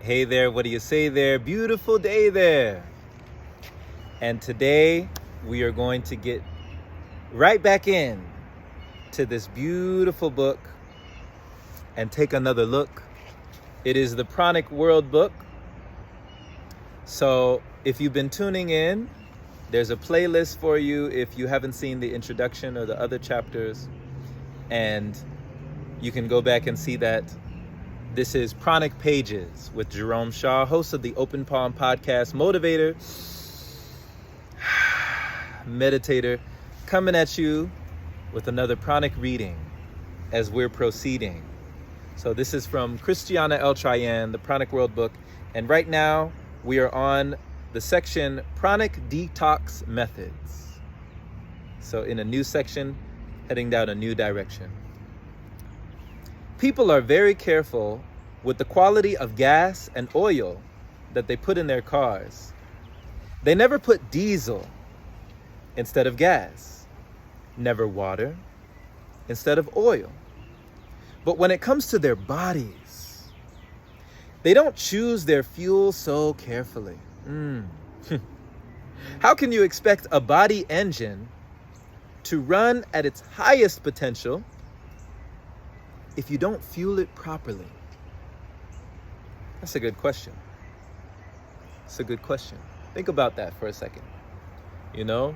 Hey there, what do you say there? Beautiful day there. And today we are going to get right back in to this beautiful book and take another look. It is the Pranic World book. So if you've been tuning in, there's a playlist for you if you haven't seen the introduction or the other chapters, and you can go back and see that. This is Pranic Pages with Jerome Shaw, host of the Open Palm podcast, motivator, meditator, coming at you with another Pranic reading as we're proceeding. So this is from Cristiana Eltrayan, the Pranic World book, and right now we are on the section Pranic Detox Methods. So in a new section, heading down a new direction. People are very careful with the quality of gas and oil that they put in their cars. They never put diesel instead of gas, never water instead of oil. But when it comes to their bodies, they don't choose their fuel so carefully. How can you expect a body engine to run at its highest potential if you don't fuel it properly? That's a good question. It's a good question. Think about that for a second. You know,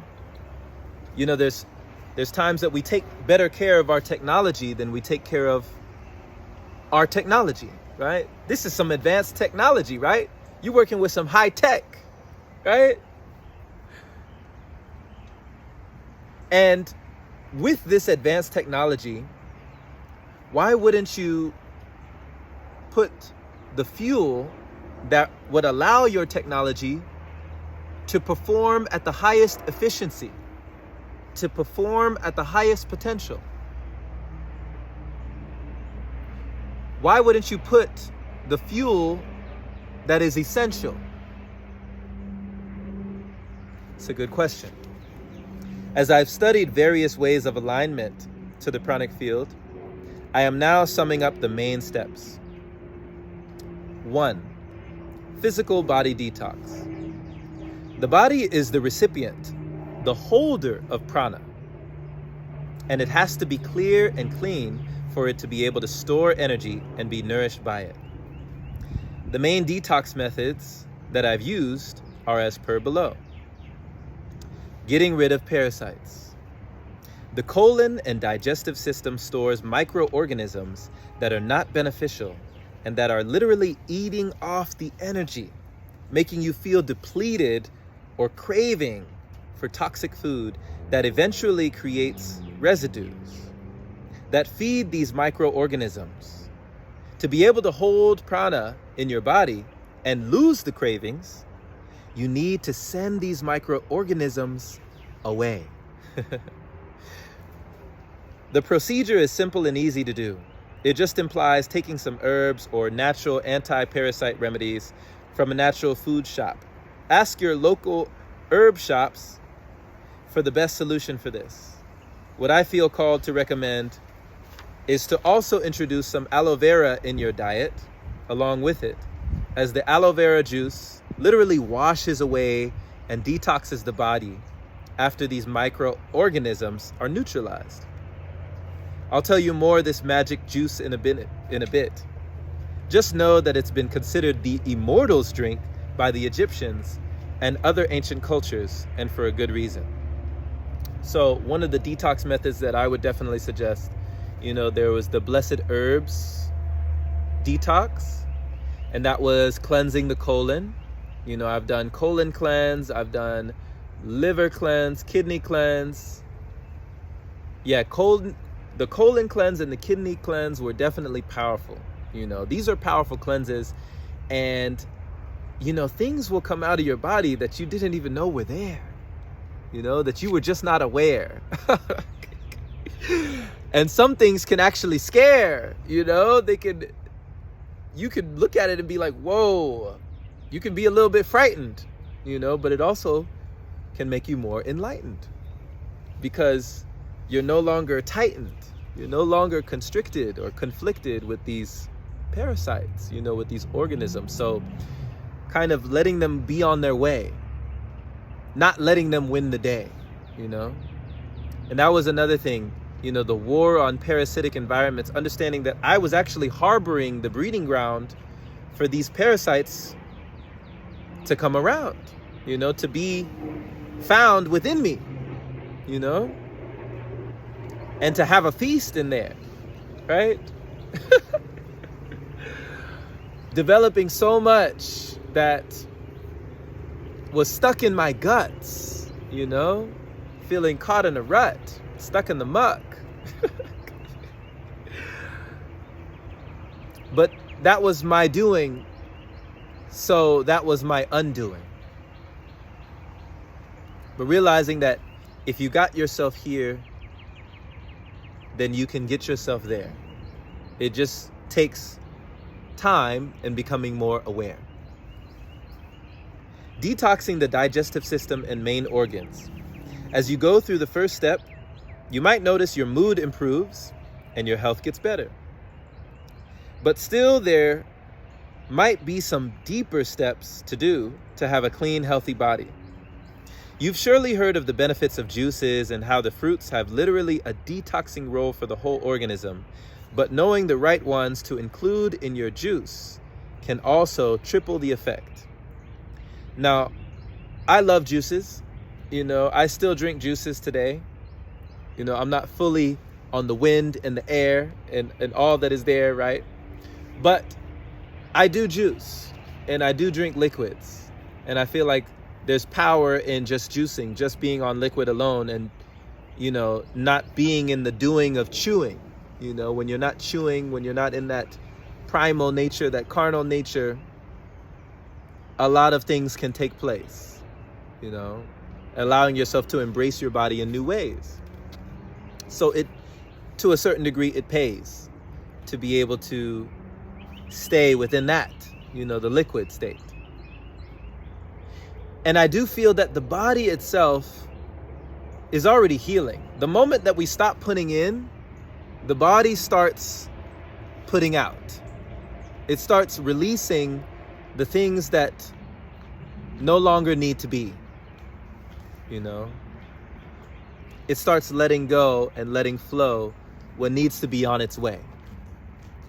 there's times that we take better care of our technology than we take care of our technology, right? This is some advanced technology, right? You're working with some high tech, right? And with this advanced technology, why wouldn't you put the fuel that would allow your technology to perform at the highest efficiency, to perform at the highest potential? Why wouldn't you put the fuel that is essential? It's a good question. As I've studied various ways of alignment to the pranic field, I am now summing up the main steps. 1. Physical body detox. The body is the recipient, the holder of prana, and it has to be clear and clean for it to be able to store energy and be nourished by it. The main detox methods that I've used are as per below. Getting rid of parasites. The colon and digestive system stores microorganisms that are not beneficial and that are literally eating off the energy, making you feel depleted or craving for toxic food that eventually creates residues that feed these microorganisms. To be able to hold prana in your body and lose the cravings, you need to send these microorganisms away. The procedure is simple and easy to do. It just implies taking some herbs or natural anti-parasite remedies from a natural food shop. Ask your local herb shops for the best solution for this. What I feel called to recommend is to also introduce some aloe vera in your diet along with it, as the aloe vera juice literally washes away and detoxes the body after these microorganisms are neutralized. I'll tell you more of this magic juice in a bit. Just know that it's been considered the immortals drink by the Egyptians and other ancient cultures, and for a good reason. So one of the detox methods that I would definitely suggest, there was the blessed herbs detox, and that was cleansing the colon. I've done colon cleanse, I've done liver cleanse, kidney cleanse. The colon cleanse and the kidney cleanse were definitely powerful. These are powerful cleanses, and things will come out of your body that you didn't even know were there, that you were just not aware. And some things can actually scare, you could look at it and be like, whoa. You can be a little bit frightened, but it also can make you more enlightened, because you're no longer tightened. You're no longer constricted or conflicted with these parasites, with these organisms. So kind of letting them be on their way, not letting them win the day, And that was another thing, the war on parasitic environments, understanding that I was actually harboring the breeding ground for these parasites to come around, to be found within me, and to have a feast in there, right? Developing so much that was stuck in my guts, feeling caught in a rut, stuck in the muck. But that was my doing, so that was my undoing. But realizing that if you got yourself here, then you can get yourself there. It just takes time and becoming more aware. Detoxing the digestive system and main organs. As you go through the first step, you might notice your mood improves and your health gets better. But still, there might be some deeper steps to do to have a clean, healthy body. You've surely heard of the benefits of juices and how the fruits have literally a detoxing role for the whole organism, but knowing the right ones to include in your juice can also triple the effect. Now, I love juices. I still drink juices today. I'm not fully on the wind and the air and all that is there, right? But I do juice and I do drink liquids. And I feel like there's power in just juicing, just being on liquid alone and, not being in the doing of chewing. When you're not chewing, when you're not in that primal nature, that carnal nature, a lot of things can take place, allowing yourself to embrace your body in new ways. So to a certain degree, it pays to be able to stay within that, the liquid state. And I do feel that the body itself is already healing. The moment that we stop putting in, the body starts putting out. It starts releasing the things that no longer need to be, It starts letting go and letting flow what needs to be on its way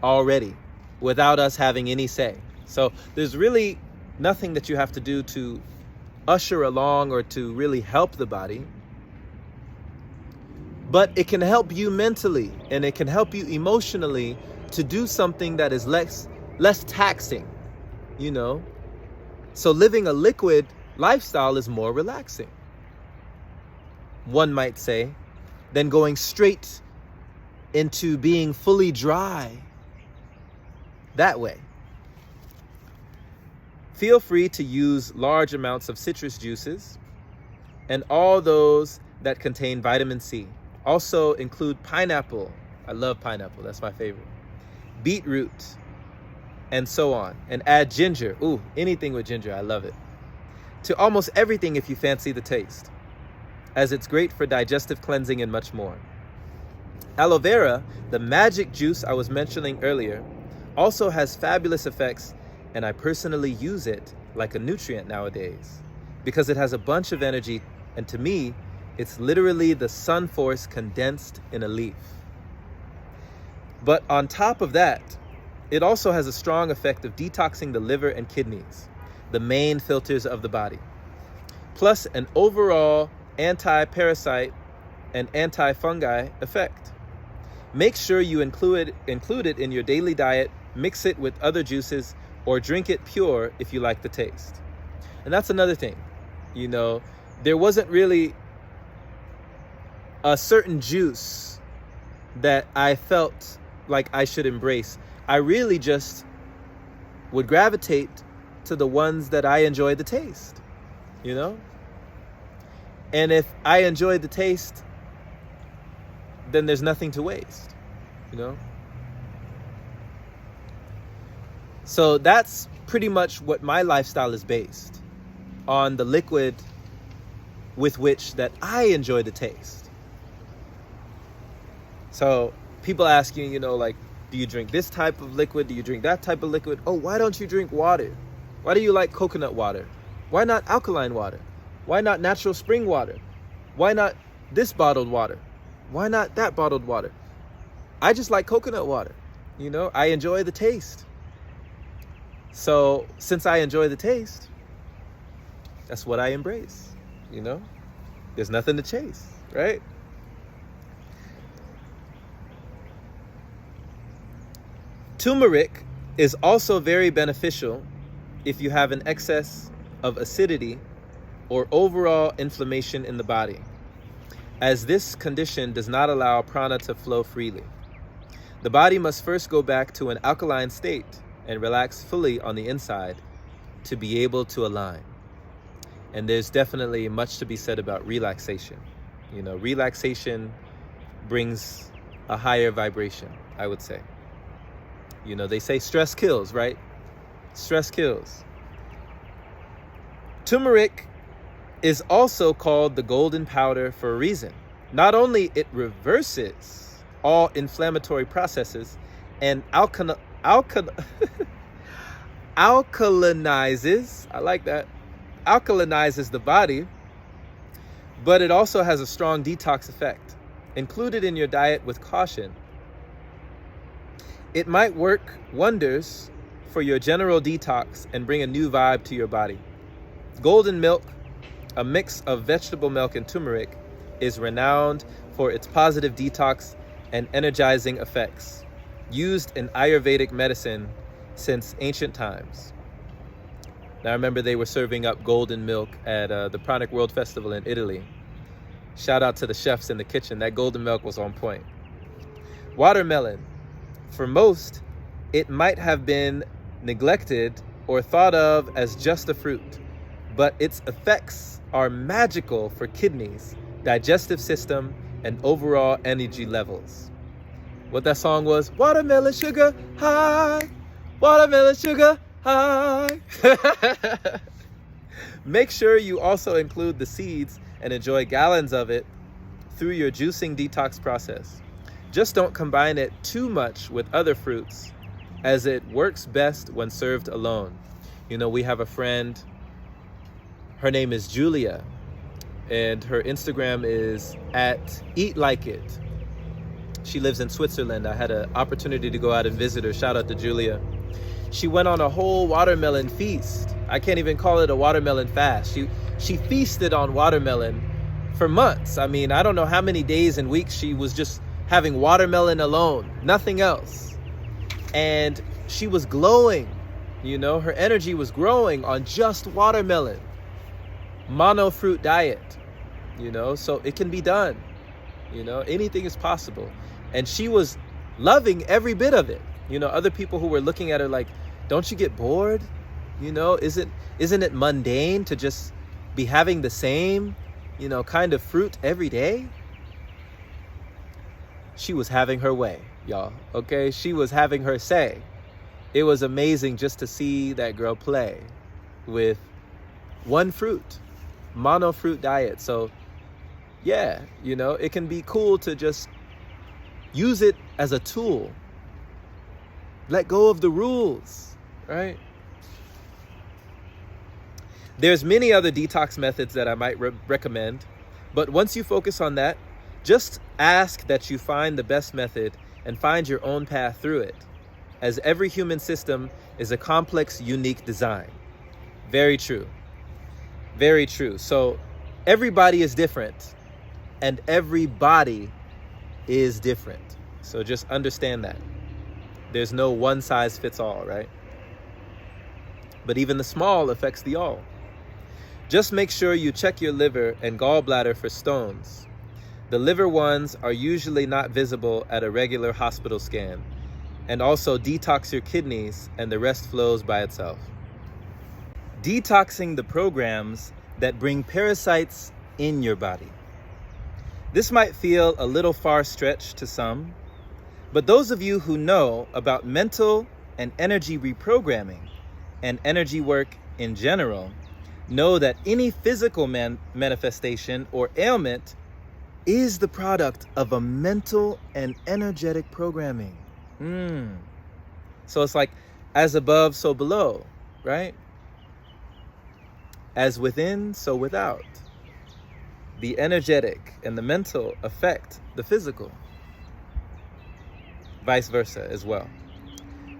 already, without us having any say. So there's really nothing that you have to do to usher along or to really help the body. But it can help you mentally and it can help you emotionally to do something that is less taxing, So living a liquid lifestyle is more relaxing, one might say, than going straight into being fully dry that way. Feel free to use large amounts of citrus juices and all those that contain vitamin C. Also include pineapple. I love pineapple. That's my favorite. Beetroot and so on. And add ginger. Ooh, anything with ginger. I love it. To almost everything if you fancy the taste, as it's great for digestive cleansing and much more. Aloe vera, the magic juice I was mentioning earlier, also has fabulous effects, and I personally use it like a nutrient nowadays because it has a bunch of energy, and to me, it's literally the sun force condensed in a leaf. But on top of that, it also has a strong effect of detoxing the liver and kidneys, the main filters of the body, plus an overall anti-parasite and anti-fungi effect. Make sure you include it in your daily diet, mix it with other juices, or drink it pure if you like the taste. And that's another thing, there wasn't really a certain juice that I felt like I should embrace. I really just would gravitate to the ones that I enjoy the taste, And if I enjoy the taste, then there's nothing to waste, So that's pretty much what my lifestyle is based on, the liquid with which that I enjoy the taste. So people ask you, Do you drink this type of liquid? Do you drink that type of liquid? Oh, why don't you drink water? Why do you like coconut water? Why not alkaline water? Why not natural spring water? Why not this bottled water? Why not that bottled water? I just like coconut water. You know, I enjoy the taste. So since I enjoy the taste, that's what I embrace. You know, there's nothing to chase, right? Turmeric is also very beneficial if you have an excess of acidity or overall inflammation in the body, as this condition does not allow prana to flow freely. The body must first go back to an alkaline state and relax fully on the inside to be able to align. And there's definitely much to be said about relaxation. You know, relaxation brings a higher vibration, I would say. You know, they say stress kills, right? Stress kills. Turmeric is also called the golden powder for a reason. Not only it reverses all inflammatory processes and alkalinizes, I like that, alkalinizes the body, but it also has a strong detox effect. Included in your diet with caution. It might work wonders for your general detox and bring a new vibe to your body. Golden milk, a mix of vegetable milk and turmeric, is renowned for its positive detox and energizing effects, used in Ayurvedic medicine since ancient times. Now, I remember they were serving up golden milk at the Pranic World Festival in Italy. Shout out to the chefs in the kitchen. That golden milk was on point. Watermelon. For most, it might have been neglected or thought of as just a fruit, but its effects are magical for kidneys, digestive system, and overall energy levels. What that song was, watermelon sugar high, watermelon sugar high. Make sure you also include the seeds and enjoy gallons of it through your juicing detox process. Just don't combine it too much with other fruits, as it works best when served alone. You know, we have a friend, her name is Julia, and her Instagram is @eatlikeit. She lives in Switzerland. I had an opportunity to go out and visit her. Shout out to Julia. She went on a whole watermelon feast. I can't even call it a watermelon fast. She feasted on watermelon for months. I mean, I don't know how many days and weeks she was just having watermelon alone, nothing else. And she was glowing, you know, her energy was growing on just watermelon. Mono fruit diet, you know, so it can be done, you know, anything is possible. And she was loving every bit of it. You know, other people who were looking at her like, don't you get bored? You know, isn't it mundane to just be having the same, you know, kind of fruit every day? She was having her way, y'all, okay? She was having her say. It was amazing just to see that girl play with one fruit, mono fruit diet. So yeah, you know, it can be cool to just use it as a tool. Let go of the rules, right? There's many other detox methods that I might recommend, but once you focus on that, just ask that you find the best method and find your own path through it, as every human system is a complex, unique design. Very true. Very true. So everybody is different, and every body is different. So just understand that. There's no one size fits all, right? But even the small affects the all. Just make sure you check your liver and gallbladder for stones. The liver ones are usually not visible at a regular hospital scan. And also detox your kidneys, and the rest flows by itself. Detoxing the programs that bring parasites in your body. This might feel a little far-stretched to some, but those of you who know about mental and energy reprogramming and energy work in general know that any physical manifestation or ailment is the product of a mental and energetic programming. So it's like, as above, so below, right? As within, so without. The energetic and the mental affect the physical. Vice versa as well.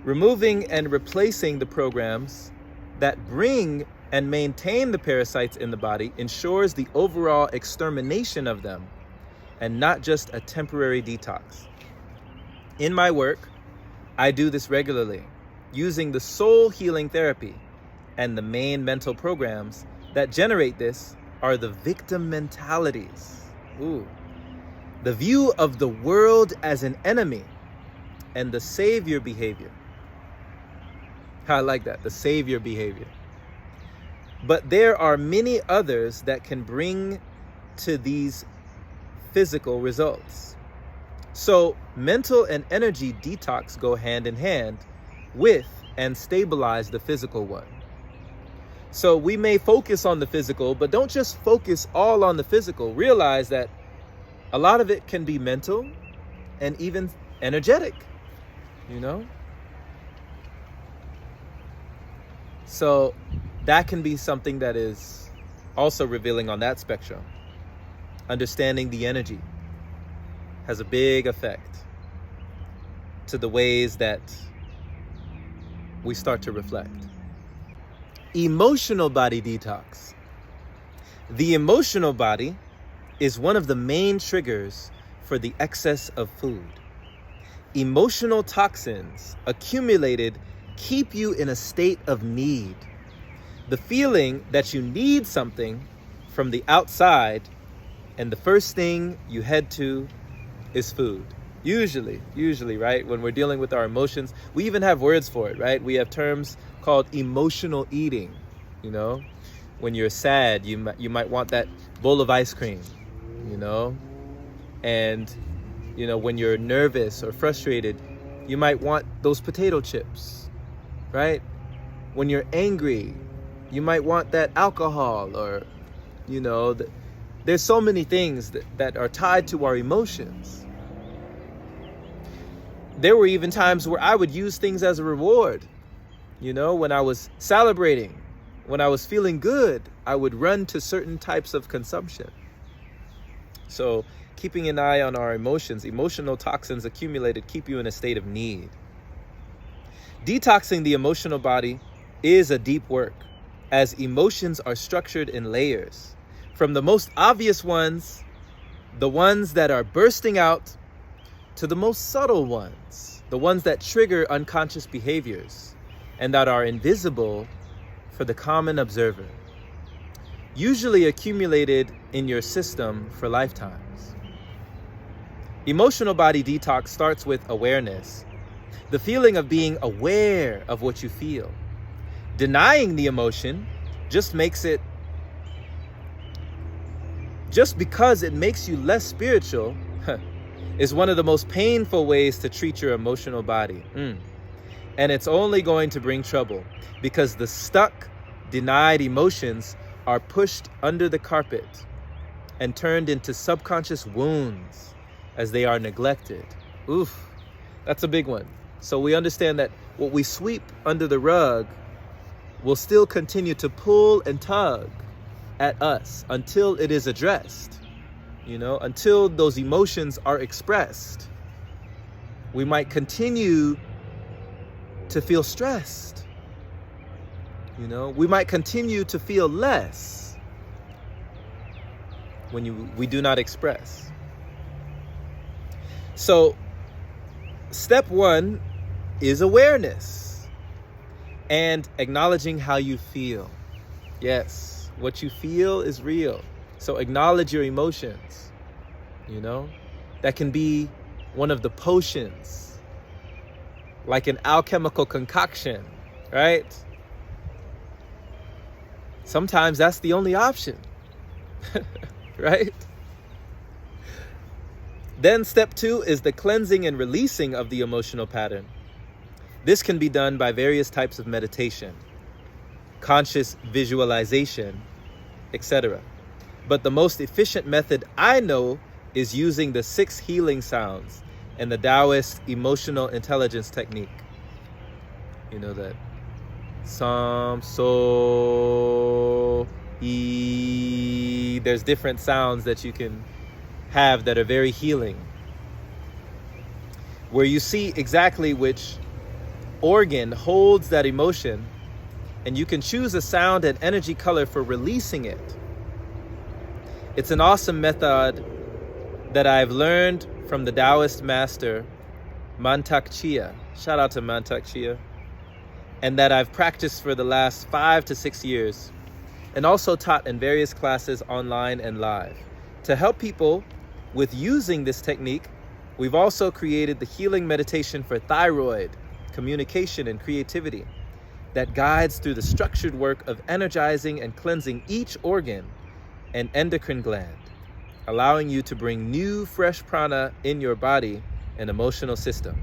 Removing and replacing the programs that bring and maintain the parasites in the body ensures the overall extermination of them, and not just a temporary detox. In my work, I do this regularly, using the soul healing therapy, and the main mental programs that generate this are the victim mentalities. The view of the world as an enemy, and the savior behavior. I like that, the savior behavior. But there are many others that can bring to these physical results. So mental and energy detox go hand in hand with and stabilize the physical one. So we may focus on the physical, but don't just focus all on the physical. Realize that a lot of it can be mental and even energetic, you know? So that can be something that is also revealing on that spectrum. Understanding the energy has a big effect to the ways that we start to reflect. Emotional body detox. The emotional body is one of the main triggers for the excess of food. Emotional toxins accumulated keep you in a state of need. The feeling that you need something from the outside, and the first thing you head to is food. Usually, right? When we're dealing with our emotions, we even have words for it, right? We have terms called emotional eating. You know, when you're sad, you might want that bowl of ice cream, you know? And, you know, when you're nervous or frustrated, you might want those potato chips, right? When you're angry, you might want that alcohol, or, you know, there's so many things that are tied to our emotions. There were even times where I would use things as a reward. You know, when I was celebrating, when I was feeling good, I would run to certain types of consumption. So keeping an eye on our emotions, emotional toxins accumulated keep you in a state of need. Detoxing the emotional body is a deep work, as emotions are structured in layers. From the most obvious ones, the ones that are bursting out, to the most subtle ones, the ones that trigger unconscious behaviors and that are invisible for the common observer, usually accumulated in your system for lifetimes. Emotional body detox starts with awareness, the feeling of being aware of what you feel. Denying the emotion just because it makes you less spiritual is one of the most painful ways to treat your emotional body. And it's only going to bring trouble, because the stuck, denied emotions are pushed under the carpet and turned into subconscious wounds as they are neglected. That's a big one. So we understand that what we sweep under the rug will still continue to pull and tug at us until it is addressed. You know, until those emotions are expressed. We might continue to feel stressed. You know, we might continue to feel less when we do not express. So, step one is awareness and acknowledging how you feel. Yes, what you feel is real. So acknowledge your emotions, you know? That can be one of the potions, like an alchemical concoction, right? Sometimes that's the only option, right? Then step two is the cleansing and releasing of the emotional pattern. This can be done by various types of meditation, conscious visualization, etc. But the most efficient method I know is using the 6 healing sounds and the Taoist emotional intelligence technique. You know that Sam, So, E. There's different sounds that you can have that are very healing, where you see exactly which organ holds that emotion, and you can choose a sound and energy color for releasing it. It's an awesome method that I've learned from the Taoist master Mantak Chia. Shout out to Mantak Chia. And that I've practiced for the last 5 to 6 years, and also taught in various classes online and live. To help people with using this technique, we've also created the healing meditation for thyroid, communication, and creativity that guides through the structured work of energizing and cleansing each organ and endocrine gland, allowing you to bring new, fresh prana in your body and emotional system.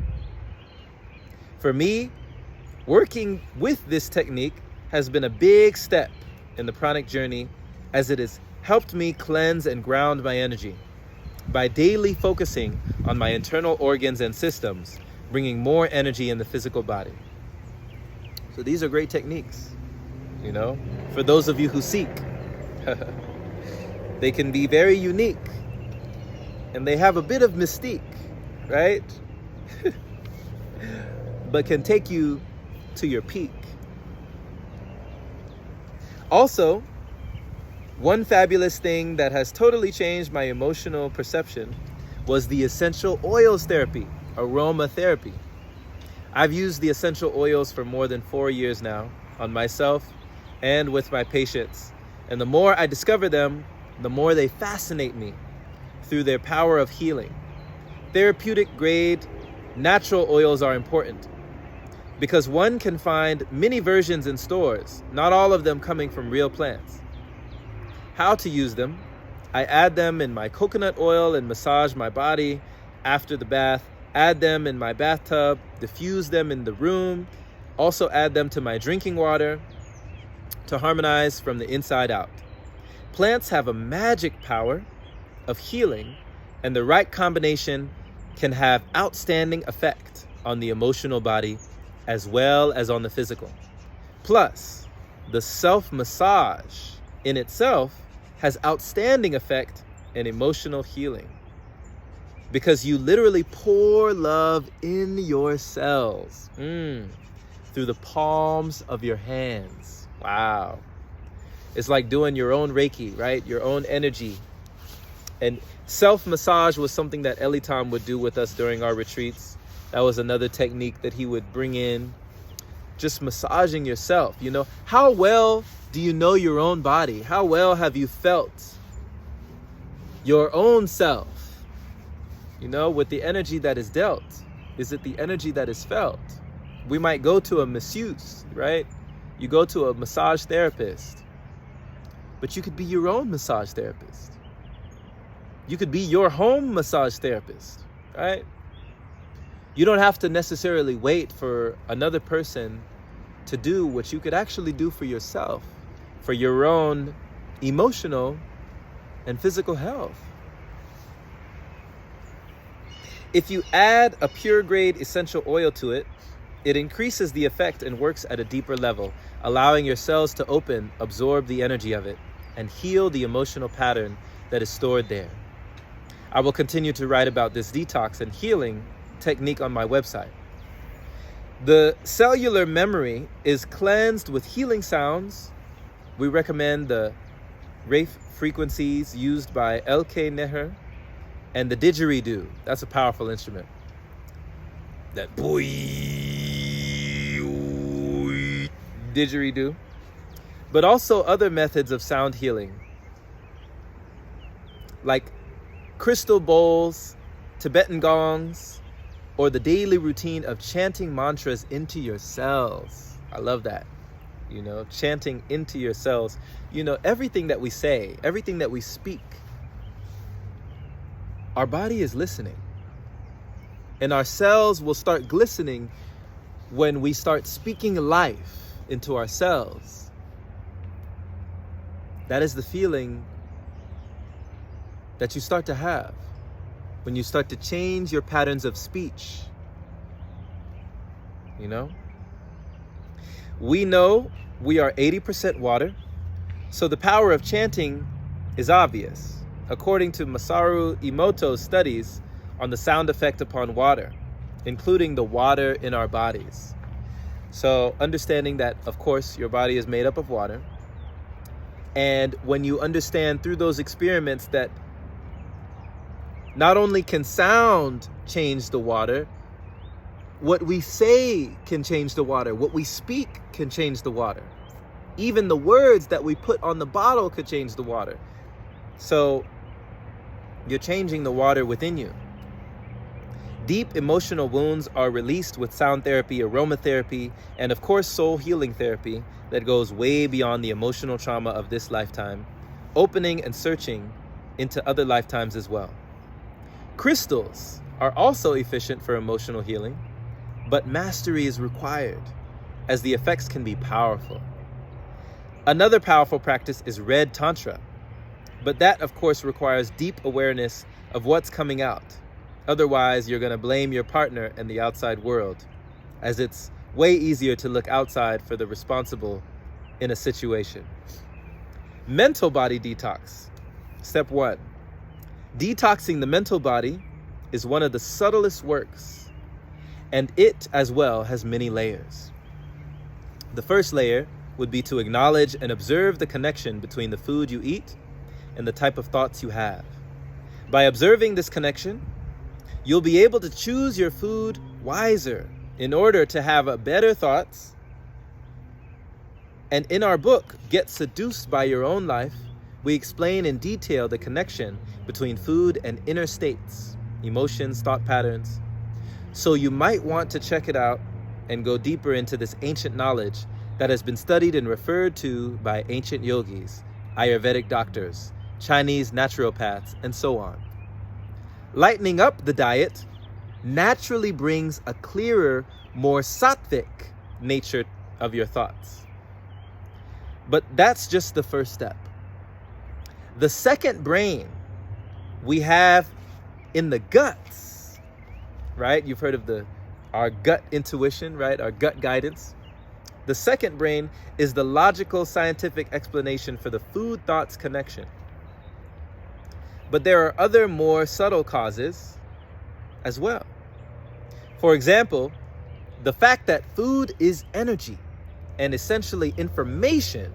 For me, working with this technique has been a big step in the pranic journey, as it has helped me cleanse and ground my energy by daily focusing on my internal organs and systems, bringing more energy in the physical body. So these are great techniques, you know, for those of you who seek. They can be very unique, and they have a bit of mystique, right? But can take you to your peak. Also, one fabulous thing that has totally changed my emotional perception was the essential oils therapy, aromatherapy. I've used the essential oils for more than 4 years now on myself and with my patients. And the more I discover them, the more they fascinate me through their power of healing. Therapeutic grade natural oils are important, because one can find many versions in stores, not all of them coming from real plants. How to use them: I add them in my coconut oil and massage my body after the bath, add them in my bathtub, diffuse them in the room, also add them to my drinking water to harmonize from the inside out. Plants have a magic power of healing, and the right combination can have outstanding effect on the emotional body as well as on the physical. Plus, the self-massage in itself has outstanding effect in emotional healing, because you literally pour love in your cells through the palms of your hands. Wow. It's like doing your own Reiki, right? Your own energy. And self-massage was something that Eltrayan would do with us during our retreats. That was another technique that he would bring in, just massaging yourself. You know, how well do you know your own body? How well have you felt your own self? You know, with the energy that is dealt, is it the energy that is felt? We might go to a masseuse, right? You go to a massage therapist, but you could be your own massage therapist. You could be your home massage therapist, right? You don't have to necessarily wait for another person to do what you could actually do for yourself, for your own emotional and physical health. If you add a pure grade essential oil to it, it increases the effect and works at a deeper level, allowing your cells to open, absorb the energy of it, and heal the emotional pattern that is stored there. I will continue to write about this detox and healing technique on my website. The cellular memory is cleansed with healing sounds. We recommend the Rafe frequencies used by L.K. Neher and the didgeridoo. That's a powerful instrument. That boy didgeridoo. But also other methods of sound healing, like crystal bowls, Tibetan gongs, or the daily routine of chanting mantras into your cells. I love that. You know, chanting into your cells. You know, everything that we say, everything that we speak, our body is listening. And our cells will start glistening when we start speaking life into our cells. That is the feeling that you start to have when you start to change your patterns of speech. You know? We know we are 80% water, so the power of chanting is obvious, according to Masaru Emoto's studies on the sound effect upon water, including the water in our bodies. So understanding that, of course, your body is made up of water, and when you understand through those experiments that not only can sound change the water, what we say can change the water, what we speak can change the water. Even the words that we put on the bottle could change the water. So you're changing the water within you. Deep emotional wounds are released with sound therapy, aromatherapy, and of course soul healing therapy that goes way beyond the emotional trauma of this lifetime, opening and searching into other lifetimes as well. Crystals are also efficient for emotional healing, but mastery is required, as the effects can be powerful. Another powerful practice is red tantra, but that of course requires deep awareness of what's coming out. Otherwise, you're going to blame your partner and the outside world, as it's way easier to look outside for the responsible in a situation. Mental body detox. Step 1. Detoxing the mental body is one of the subtlest works, and it as well has many layers. The first layer would be to acknowledge and observe the connection between the food you eat and the type of thoughts you have. By observing this connection, you'll be able to choose your food wiser in order to have better thoughts. And in our book, Get Seduced by Your Own Life, we explain in detail the connection between food and inner states, emotions, thought patterns. So you might want to check it out and go deeper into this ancient knowledge that has been studied and referred to by ancient yogis, Ayurvedic doctors, Chinese naturopaths, and so on. Lightening up the diet naturally brings a clearer, more sattvic nature of your thoughts. But that's just the first step. The second brain we have in the guts, right? You've heard of our gut intuition, right? Our gut guidance. The second brain is the logical scientific explanation for the food-thoughts connection. But there are other more subtle causes as well. For example, the fact that food is energy and essentially information,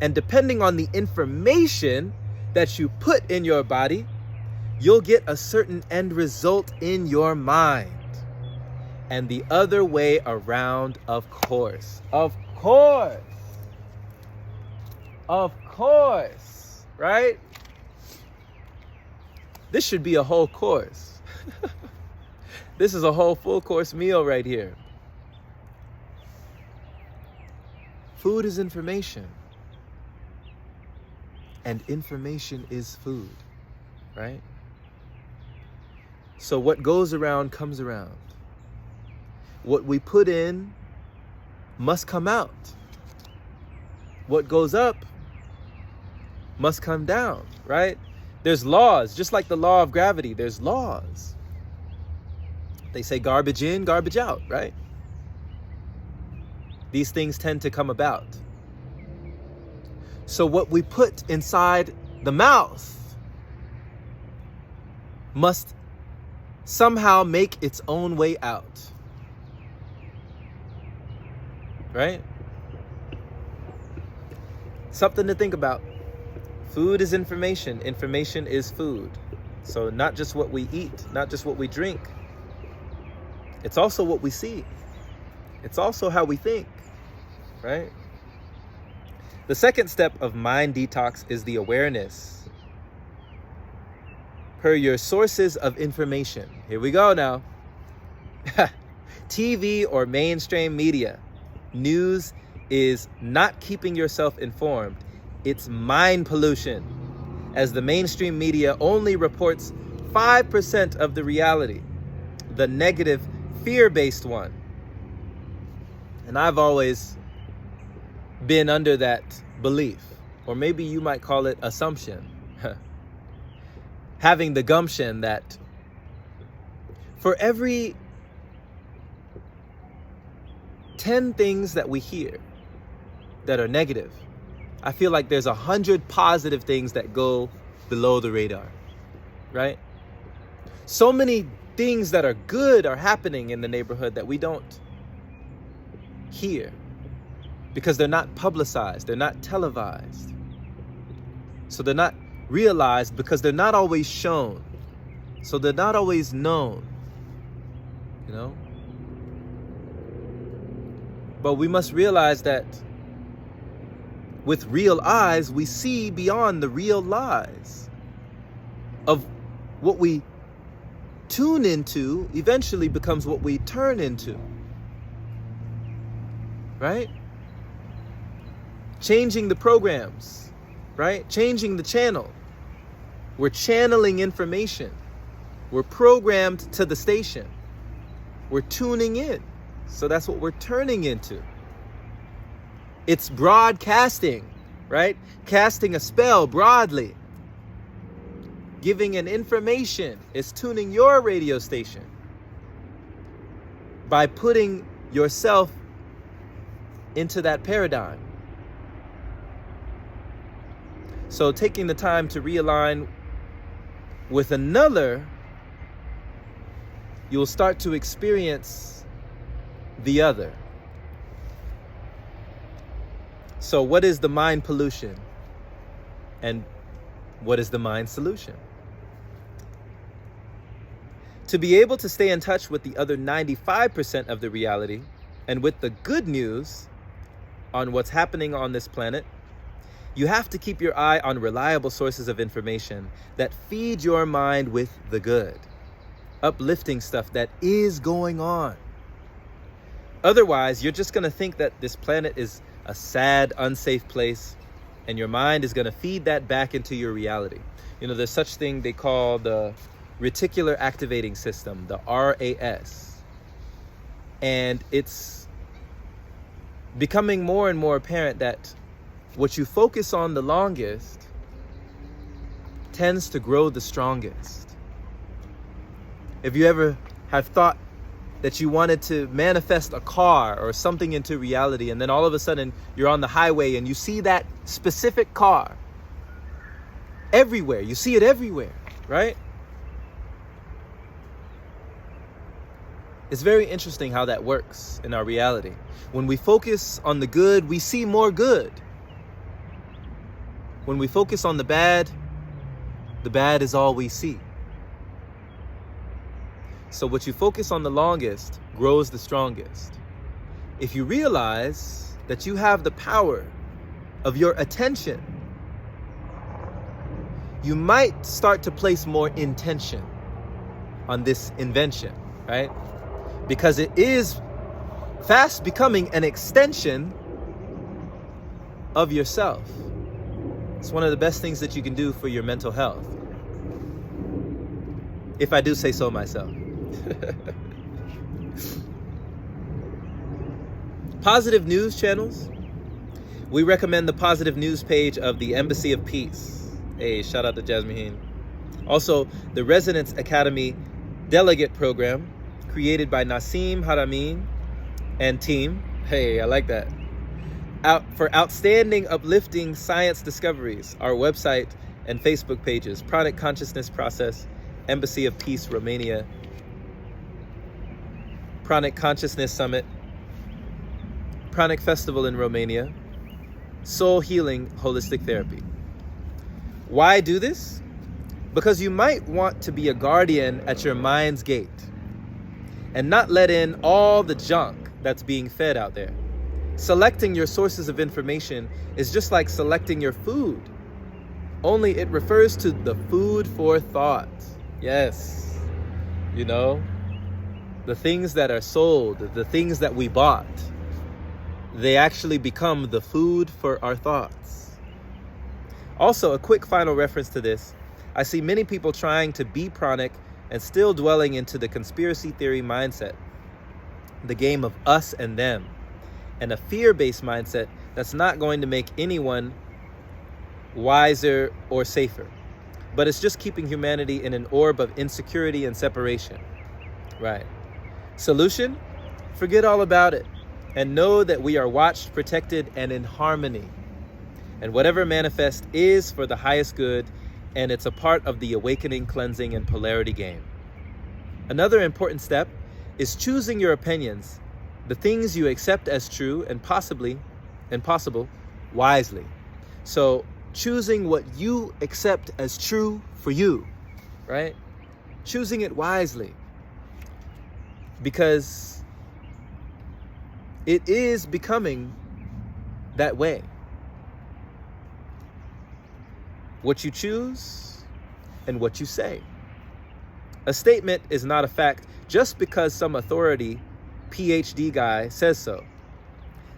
and depending on the information that you put in your body, you'll get a certain end result in your mind. And the other way around, of course. Of course. Of course. Right? This should be a whole course. This is a whole full course meal right here. Food is information. And information is food, right? So what goes around comes around. What we put in must come out. What goes up must come down, right? There's laws, just like the law of gravity, there's laws. They say garbage in, garbage out, right? These things tend to come about. So what we put inside the mouth must somehow make its own way out. Right? Something to think about. Food is information. Information is food. So not just what we eat, not just what we drink. It's also what we see. It's also how we think. Right? The second step of mind detox is the awareness. Per your sources of information. Here we go now. TV or mainstream media. News is not keeping yourself informed. It's mind pollution, as the mainstream media only reports 5% of the reality, the negative, fear-based one. And I've always been under that belief, or maybe you might call it assumption, having the gumption that For every 10 things that we hear that are negative, I feel like there's 100 positive things that go below the radar, right? So many things that are good are happening in the neighborhood that we don't hear because they're not publicized, they're not televised. So they're not realized because they're not always shown. So they're not always known, you know? But we must realize that with real eyes, we see beyond the real lies of what we tune into eventually becomes what we turn into, right? Changing the programs, right? Changing the channel. We're channeling information. We're programmed to the station. We're tuning in. So that's what we're turning into. It's broadcasting, right? Casting a spell broadly. Giving an information is tuning your radio station by putting yourself into that paradigm. So taking the time to realign with another, you'll start to experience the other. So what is the mind pollution? And what is the mind solution? To be able to stay in touch with the other 95% of the reality and with the good news on what's happening on this planet, you have to keep your eye on reliable sources of information that feed your mind with the good, uplifting stuff that is going on. Otherwise, you're just going to think that this planet is a sad, unsafe place, and your mind is going to feed that back into your reality. You know, there's such thing they call the reticular activating system, the RAS. And it's becoming more and more apparent that what you focus on the longest tends to grow the strongest. If you ever have thought that you wanted to manifest a car or something into reality, and then all of a sudden you're on the highway and you see that specific car everywhere, you see it everywhere, right? It's very interesting how that works in our reality. When we focus on the good, we see more good. When we focus on the bad is all we see. So what you focus on the longest grows the strongest. If you realize that you have the power of your attention, you might start to place more intention on this invention, right? Because it is fast becoming an extension of yourself. It's one of the best things that you can do for your mental health, if I do say so myself. Positive news channels. We recommend the positive news page of the Embassy of Peace. Hey, shout out to Jasmine. Also, the Residence Academy Delegate Program, created by Nassim Haramein and team. Hey, I like that. For outstanding, uplifting science discoveries, our website and Facebook pages: Pranic Consciousness Process, Embassy of Peace, Romania; Pranic Consciousness Summit, Pranic Festival in Romania; Soul Healing Holistic Therapy. Why do this? Because you might want to be a guardian at your mind's gate and not let in all the junk that's being fed out there. Selecting your sources of information is just like selecting your food, only it refers to the food for thought. Yes, you know, the things that are sold, the things that we bought, they actually become the food for our thoughts. Also, a quick final reference to this: I see many people trying to be pranic and still dwelling into the conspiracy theory mindset, the game of us and them, and a fear-based mindset that's not going to make anyone wiser or safer, but it's just keeping humanity in an orb of insecurity and separation. Right. Solution? Forget all about it and know that we are watched, protected, and in harmony. And whatever manifests is for the highest good, and it's a part of the awakening, cleansing, and polarity game. Another important step is choosing your opinions, the things you accept as true and possible, wisely. So choosing what you accept as true for you, right? Choosing it wisely, because it is becoming that way. What you choose and what you say. A statement is not a fact just because some authority, PhD guy, says so.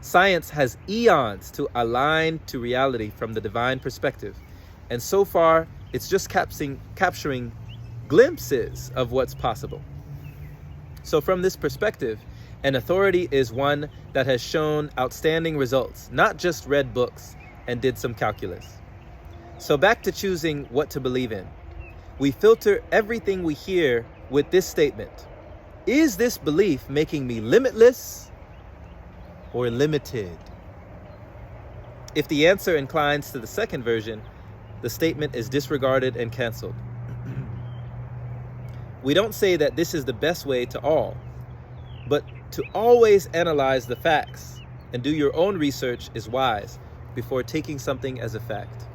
Science has eons to align to reality from the divine perspective, and so far it's just capturing glimpses of what's possible. So from this perspective, an authority is one that has shown outstanding results, not just read books and did some calculus. So back to choosing what to believe in. We filter everything we hear with this statement. Is this belief making me limitless or limited? If the answer inclines to the second version, the statement is disregarded and canceled. We don't say that this is the best way to all, but to always analyze the facts and do your own research is wise before taking something as a fact.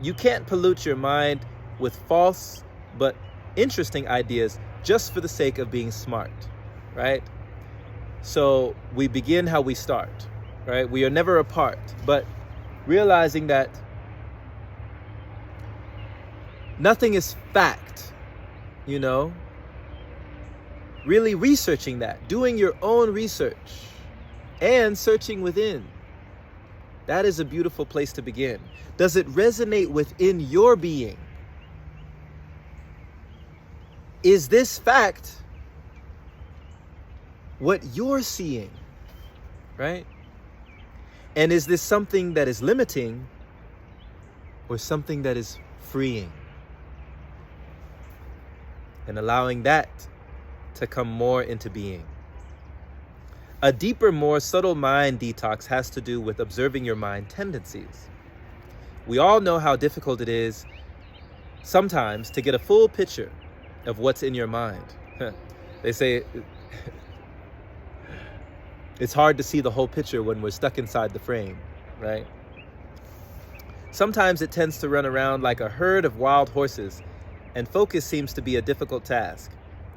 You can't pollute your mind with false but interesting ideas just for the sake of being smart, right? So we begin how we start, right? We are never apart, but realizing that nothing is fact, really researching that, doing your own research and searching within. That is a beautiful place to begin. Does it resonate within your being? Is this fact what you're seeing, right? And is this something that is limiting or something that is freeing? And allowing that to come more into being. A deeper, more subtle mind detox has to do with observing your mind tendencies. We all know how difficult it is sometimes to get a full picture of what's in your mind. They say it's hard to see the whole picture when we're stuck inside the frame, right? Sometimes it tends to run around like a herd of wild horses, and focus seems to be a difficult task.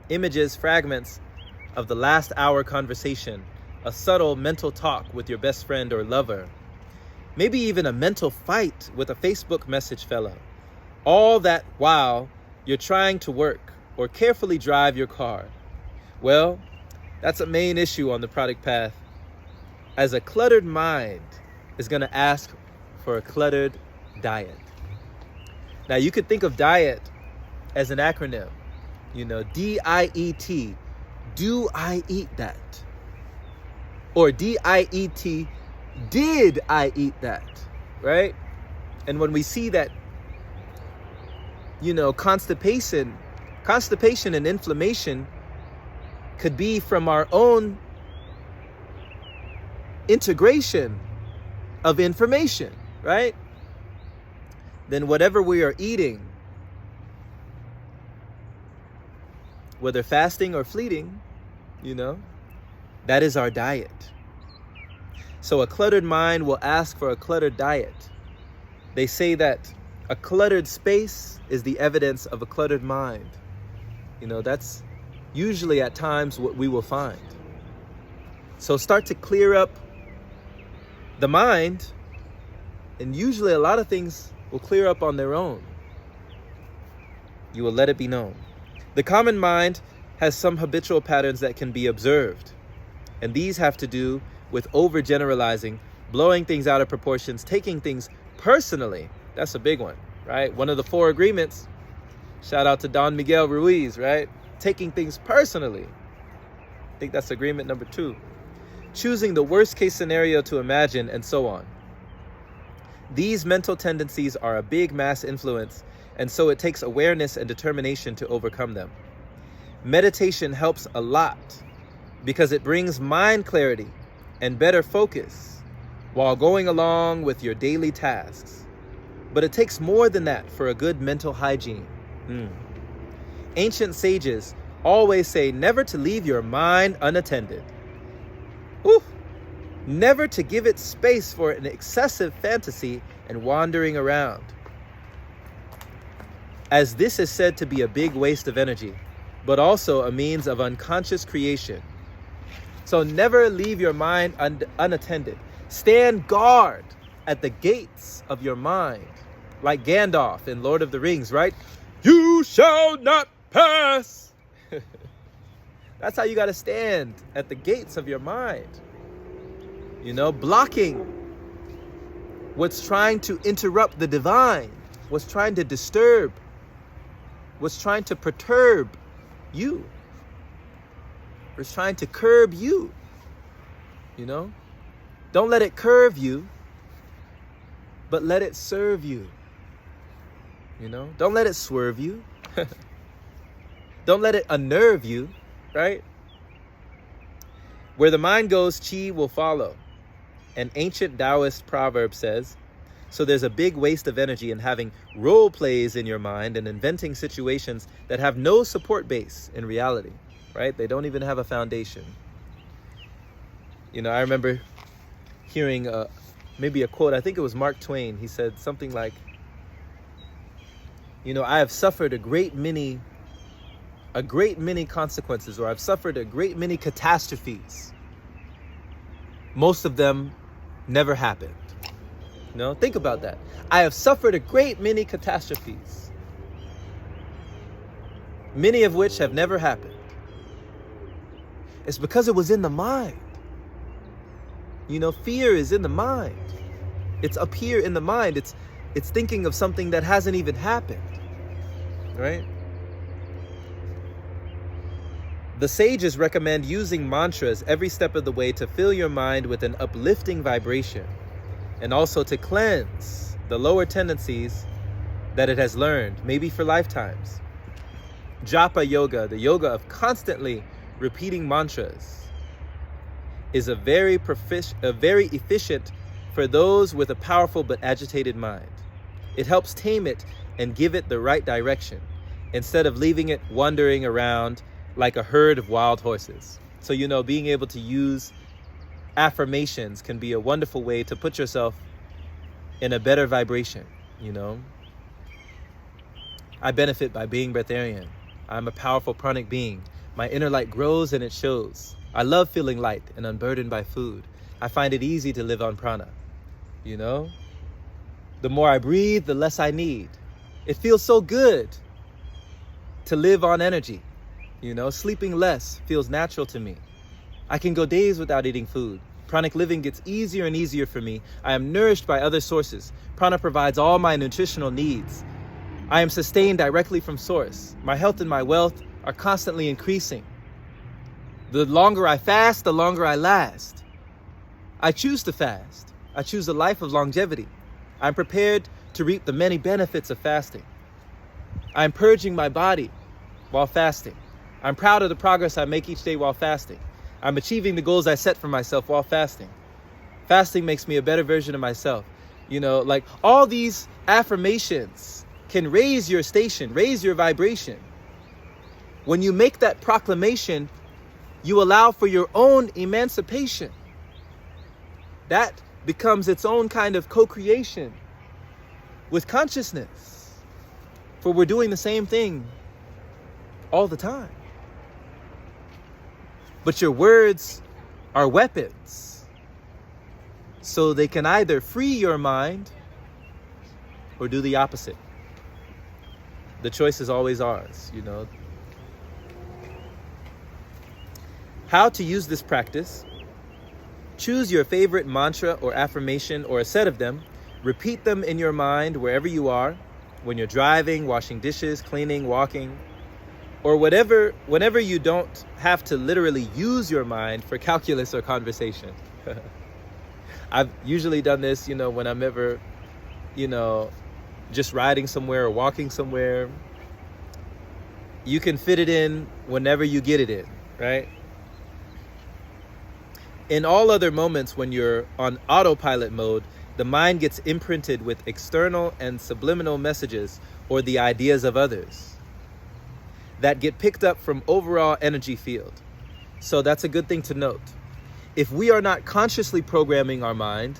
Images, fragments of the last hour conversation, a subtle mental talk with your best friend or lover, maybe even a mental fight with a Facebook message fellow. All that while you're trying to work or carefully drive your car. Well, that's a main issue on the Pranic path, as a cluttered mind is going to ask for a cluttered diet. Now you could think of diet as an acronym, D-I-E-T, do I eat that? Or D-I-E-T, did I eat that, right? And when we see that, constipation and inflammation could be from our own integration of information, right? Then whatever we are eating, whether fasting or fleeting, that is our diet. So a cluttered mind will ask for a cluttered diet. They say that a cluttered space is the evidence of a cluttered mind. That's usually at times what we will find. So start to clear up the mind, and usually a lot of things will clear up on their own. You will let it be known. The common mind has some habitual patterns that can be observed, and these have to do with overgeneralizing, blowing things out of proportions, taking things personally. That's a big one, right? One of the 4 agreements, shout out to Don Miguel Ruiz, right? Taking things personally. I think that's agreement number 2. Choosing the worst case scenario to imagine, and so on. These mental tendencies are a big mass influence, and so it takes awareness and determination to overcome them. Meditation helps a lot because it brings mind clarity and better focus while going along with your daily tasks. But it takes more than that for a good mental hygiene. Ancient sages always say never to leave your mind unattended. Never to give it space for an excessive fantasy and wandering around, as this is said to be a big waste of energy, but also a means of unconscious creation. So never leave your mind unattended. Stand guard at the gates of your mind, like Gandalf in Lord of the Rings, right? You shall not pass. That's how you got to stand at the gates of your mind. You know, blocking what's trying to interrupt the divine, what's trying to disturb, what's trying to perturb you, what's trying to curb you. You know, don't let it curve you, but let it serve you. You know, don't let it swerve you. Don't let it unnerve you, right? Where the mind goes, chi will follow. An ancient Taoist proverb says, so there's a big waste of energy in having role plays in your mind and inventing situations that have no support base in reality, right? They don't even have a foundation. You know, I remember hearing maybe a quote, I think it was Mark Twain. He said something like, you know, I have suffered a great many consequences, or I've suffered a great many catastrophes. Most of them never happened. You know, think about that. I have suffered a great many catastrophes, many of which have never happened. It's because it was in the mind. You know, fear is in the mind. It's up here in the mind. It's thinking of something that hasn't even happened, right? The sages recommend using mantras every step of the way to fill your mind with an uplifting vibration, and also to cleanse the lower tendencies that it has learned, maybe for lifetimes. Japa yoga, the yoga of constantly repeating mantras, is a very efficient for those with a powerful but agitated mind. It helps tame it and give it the right direction, instead of leaving it wandering around like a herd of wild horses. So, you know, being able to use affirmations can be a wonderful way to put yourself in a better vibration, you know. I benefit by being breatharian. I'm a powerful pranic being. My inner light grows and it shows. I love feeling light and unburdened by food. I find it easy to live on prana, you know. The more I breathe, the less I need. It feels so good to live on energy. You know, sleeping less feels natural to me. I can go days without eating food. Pranic living gets easier and easier for me. I am nourished by other sources. Prana provides all my nutritional needs. I am sustained directly from source. My health and my wealth are constantly increasing. The longer I fast, the longer I last. I choose to fast. I choose a life of longevity. I'm prepared to reap the many benefits of fasting. I'm purging my body while fasting. I'm proud of the progress I make each day while fasting. I'm achieving the goals I set for myself while fasting. Fasting makes me a better version of myself. You know, like all these affirmations can raise your station, raise your vibration. When you make that proclamation, you allow for your own emancipation. That becomes its own kind of co-creation with consciousness. For we're doing the same thing all the time. But your words are weapons. So they can either free your mind or do the opposite. The choice is always ours, you know. How to use this practice? Choose your favorite mantra or affirmation or a set of them. Repeat them in your mind wherever you are, when you're driving, washing dishes, cleaning, walking, or whenever you don't have to literally use your mind for calculus or conversation. I've usually done this, you know, when I'm ever, you know, just riding somewhere or walking somewhere. you can fit it in whenever you get it in, right? In all other moments when you're on autopilot mode, the mind gets imprinted with external and subliminal messages or the ideas of others that get picked up from overall energy field. So that's a good thing to note. If we are not consciously programming our mind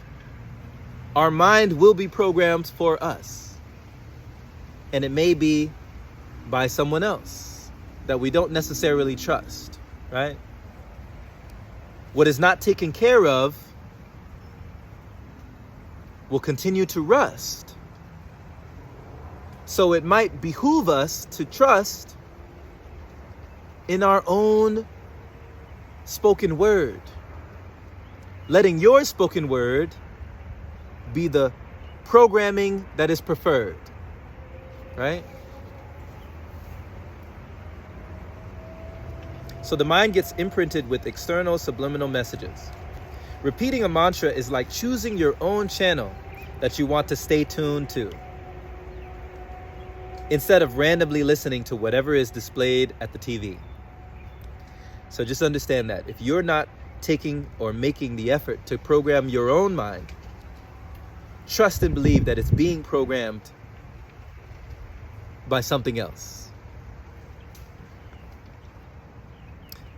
will be programmed for us. And it may be by someone else that we don't necessarily trust, right? What is not taken care of will continue to rust. So it might behoove us to trust in our own spoken word, letting your spoken word be the programming that is preferred, right? So the mind gets imprinted with external subliminal messages. Repeating a mantra is like choosing your own channel that you want to stay tuned to, instead of randomly listening to whatever is displayed at the TV. So just understand that if you're not taking or making the effort to program your own mind, trust and believe that it's being programmed by something else.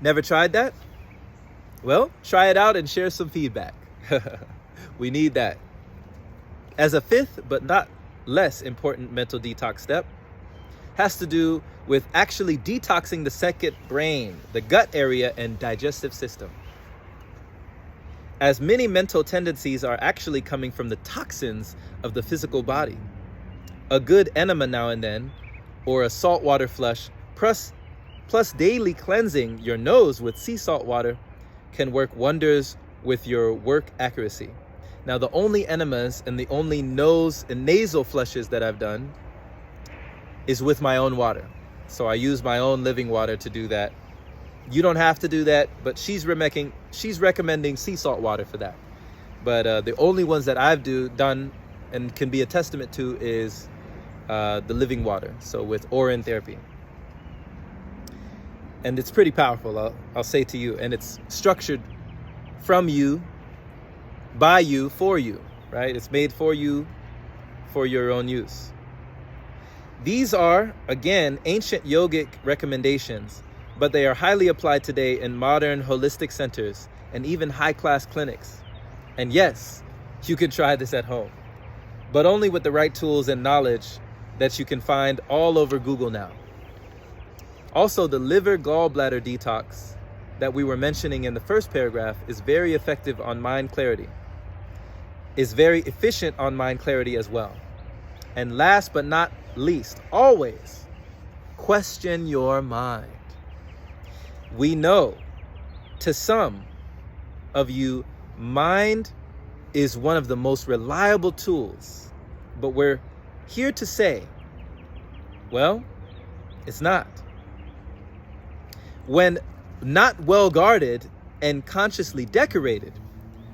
Never tried that? Well, try it out and share some feedback. We need that. As a fifth, but not less important mental detox step, has to do with actually detoxing the second brain, the gut area, and digestive system. As many mental tendencies are actually coming from the toxins of the physical body. A good enema now and then, or a saltwater flush, plus daily cleansing your nose with sea salt water can work wonders with your work accuracy. Now, the only enemas and the only nose and nasal flushes that I've done is with my own water. So I use my own living water to do that. You don't have to do that, but she's recommending sea salt water for that. But the only ones that I've done and can be a testament to is the living water. So with Orin therapy. And it's pretty powerful, I'll say to you. And it's structured from you, by you, for you, right? It's made for you, for your own use. These are, again, ancient yogic recommendations, but they are highly applied today in modern holistic centers and even high-class clinics. And yes, you can try this at home, but only with the right tools and knowledge that you can find all over Google now. Also, the liver gallbladder detox that we were mentioning in the first paragraph is very effective on mind clarity, is very efficient on mind clarity as well. And last but not least, always question your mind. We know, to some of you, mind is one of the most reliable tools, but we're here to say, well, it's not. When not well guarded and consciously decorated,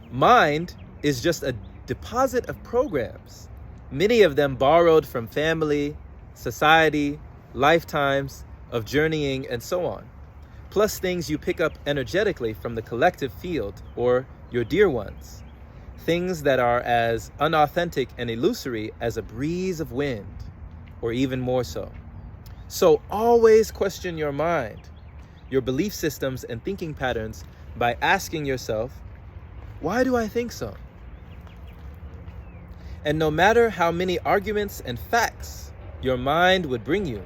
mind is just a deposit of programs, many of them borrowed from family, society, lifetimes of journeying, and so on, plus things you pick up energetically from the collective field or your dear ones, things that are as unauthentic and illusory as a breeze of wind, or even more so. So always question your mind, your belief systems and thinking patterns by asking yourself, why do I think so? And no matter how many arguments and facts your mind would bring you,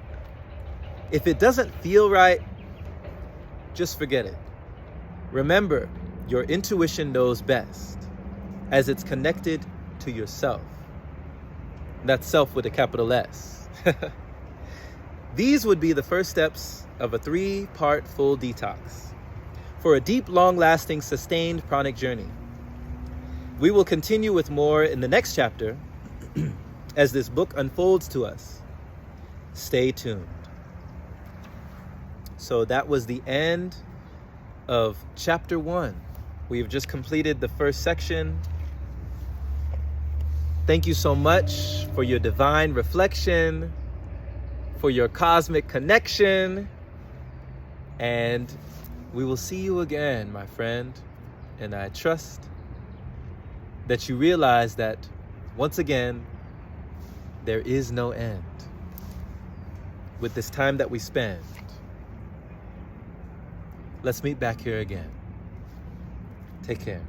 if it doesn't feel right, just forget it. Remember, your intuition knows best, as it's connected to yourself. That's self with a capital S. These would be the first steps of a 3-part full detox for a deep, long-lasting, sustained pranic journey. We will continue with more in the next chapter as this book unfolds to us. Stay tuned. So that was the end of chapter 1. We've just completed the first section. Thank you so much for your divine reflection, for your cosmic connection. And we will see you again, my friend. And I trust that you realize that, once again, there is no end with this time that we spend. Let's meet back here again. Take care.